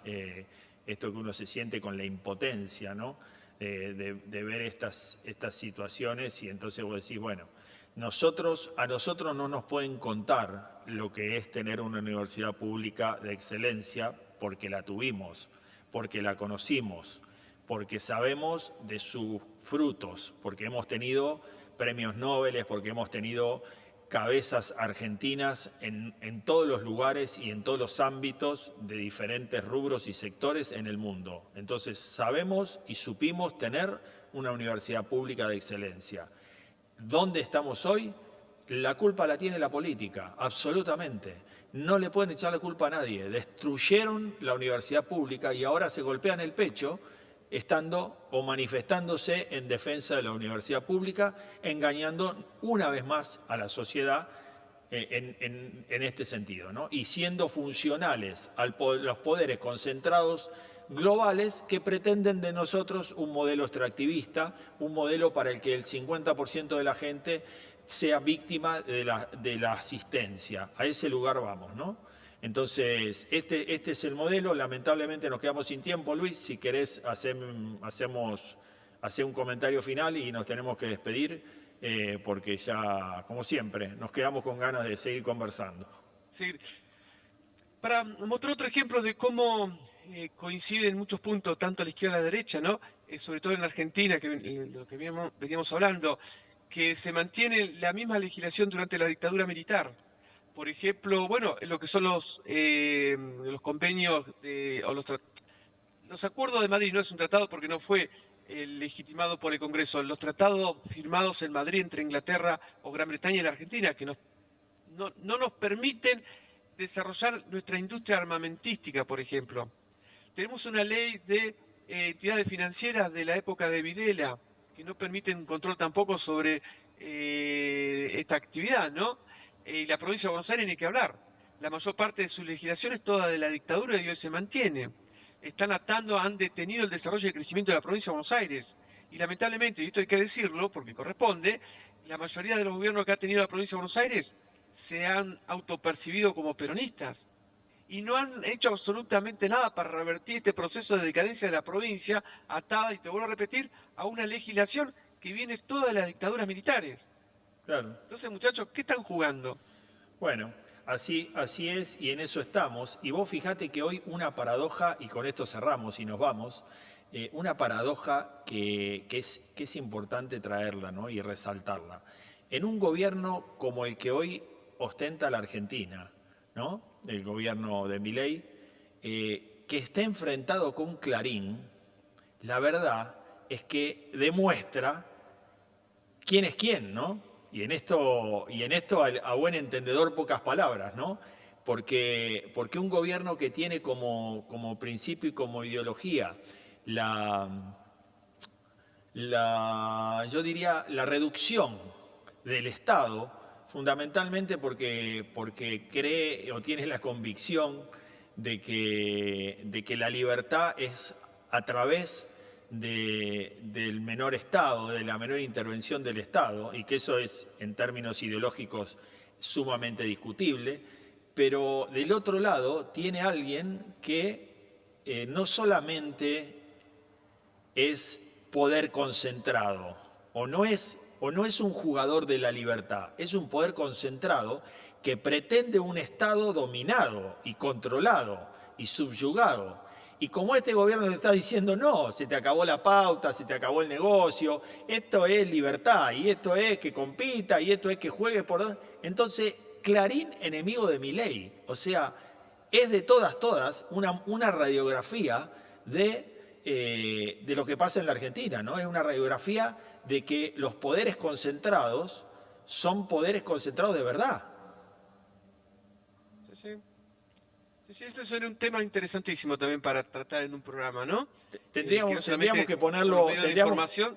esto que uno se siente con la impotencia, ¿no? De ver estas situaciones, y entonces vos decís, bueno, a nosotros no nos pueden contar lo que es tener una universidad pública de excelencia, porque la tuvimos, porque la conocimos, porque sabemos de sus frutos, porque hemos tenido premios Nobel, porque hemos tenido cabezas argentinas en todos los lugares y en todos los ámbitos de diferentes rubros y sectores en el mundo. Entonces sabemos y supimos tener una universidad pública de excelencia. ¿Dónde estamos hoy? La culpa la tiene la política, absolutamente. No le pueden echar la culpa a nadie. Destruyeron la universidad pública y ahora se golpean el pecho estando o manifestándose en defensa de la universidad pública, engañando una vez más a la sociedad en este sentido, ¿no? Y siendo funcionales a los poderes concentrados globales que pretenden de nosotros un modelo extractivista, un modelo para el que el 50% de la gente sea víctima de la asistencia. A ese lugar vamos, ¿no? Entonces, este es el modelo. Lamentablemente nos quedamos sin tiempo, Luis. Si querés, hacer un comentario final y nos tenemos que despedir, porque ya, como siempre, nos quedamos con ganas de seguir conversando. Sí. Para mostrar otro ejemplo de cómo coinciden muchos puntos, tanto a la izquierda y a la derecha, ¿no? Sobre todo en la Argentina, de lo que veníamos hablando, que se mantiene la misma legislación durante la dictadura militar. Por ejemplo, bueno, lo que son los convenios o los acuerdos de Madrid. No es un tratado porque no fue legitimado por el Congreso. Los tratados firmados en Madrid entre Inglaterra o Gran Bretaña y la Argentina, que no nos permiten desarrollar nuestra industria armamentística, por ejemplo. Tenemos una ley de entidades financieras de la época de Videla, que no permiten un control tampoco sobre esta actividad, ¿no? Y la provincia de Buenos Aires ni que hablar. La mayor parte de su legislación es toda de la dictadura y hoy se mantiene. Han detenido el desarrollo y el crecimiento de la provincia de Buenos Aires. Y lamentablemente, y esto hay que decirlo porque corresponde, la mayoría de los gobiernos que ha tenido la provincia de Buenos Aires se han autopercibido como peronistas y no han hecho absolutamente nada para revertir este proceso de decadencia de la provincia, atada, y te vuelvo a repetir, a una legislación que viene toda de las dictaduras militares. Claro. Entonces, muchachos, ¿qué están jugando? Bueno, así es y en eso estamos. Y vos fijate que hoy una paradoja, y con esto cerramos y nos vamos, una paradoja que es importante traerla, ¿no? Y resaltarla. En un gobierno como el que hoy ostenta la Argentina, ¿no? El gobierno de Milei, que está enfrentado con Clarín, la verdad es que demuestra quién es quién, ¿no? Y en esto a buen entendedor pocas palabras, ¿no? Porque un gobierno que tiene como principio y como ideología yo diría, la reducción del Estado, fundamentalmente porque cree o tiene la convicción de que la libertad es a través del menor Estado, de la menor intervención del Estado, y que eso es, en términos ideológicos, sumamente discutible, pero del otro lado tiene alguien que no solamente es poder concentrado, o no es un jugador de la libertad, es un poder concentrado que pretende un Estado dominado y controlado y subyugado. Y como este gobierno le está diciendo, no, se te acabó la pauta, se te acabó el negocio, esto es libertad, y esto es que compita, y esto es que juegue por... Entonces, Clarín, enemigo de Milei. O sea, es de todas una radiografía de lo que pasa en la Argentina, ¿no? Es una radiografía de que los poderes concentrados son poderes concentrados de verdad. Sí, esto sería un tema interesantísimo también para tratar en un programa, ¿no? Tendríamos que ponerlo... ponerlo... de información,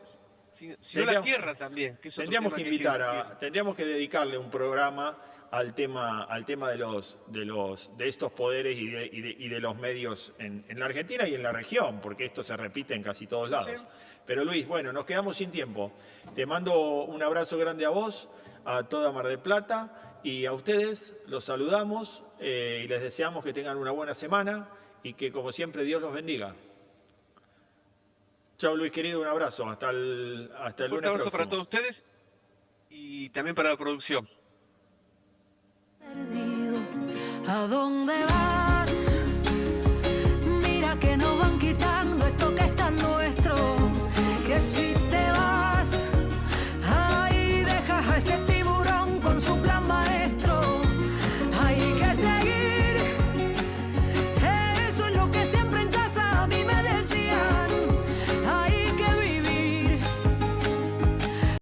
sino la tierra también. Que es otro tendríamos tema que invitar tendríamos que dedicarle un programa al tema de estos poderes y de los medios en la Argentina y en la región, porque esto se repite en casi todos lados. Sí. Pero Luis, bueno, nos quedamos sin tiempo. Te mando un abrazo grande a vos, a toda Mar del Plata, y a ustedes los saludamos y les deseamos que tengan una buena semana y que, como siempre, Dios los bendiga. Chao, Luis, querido, un abrazo. Hasta el lunes próximo. Un abrazo para todos ustedes y también para la producción. Perdido, ¿a dónde vas?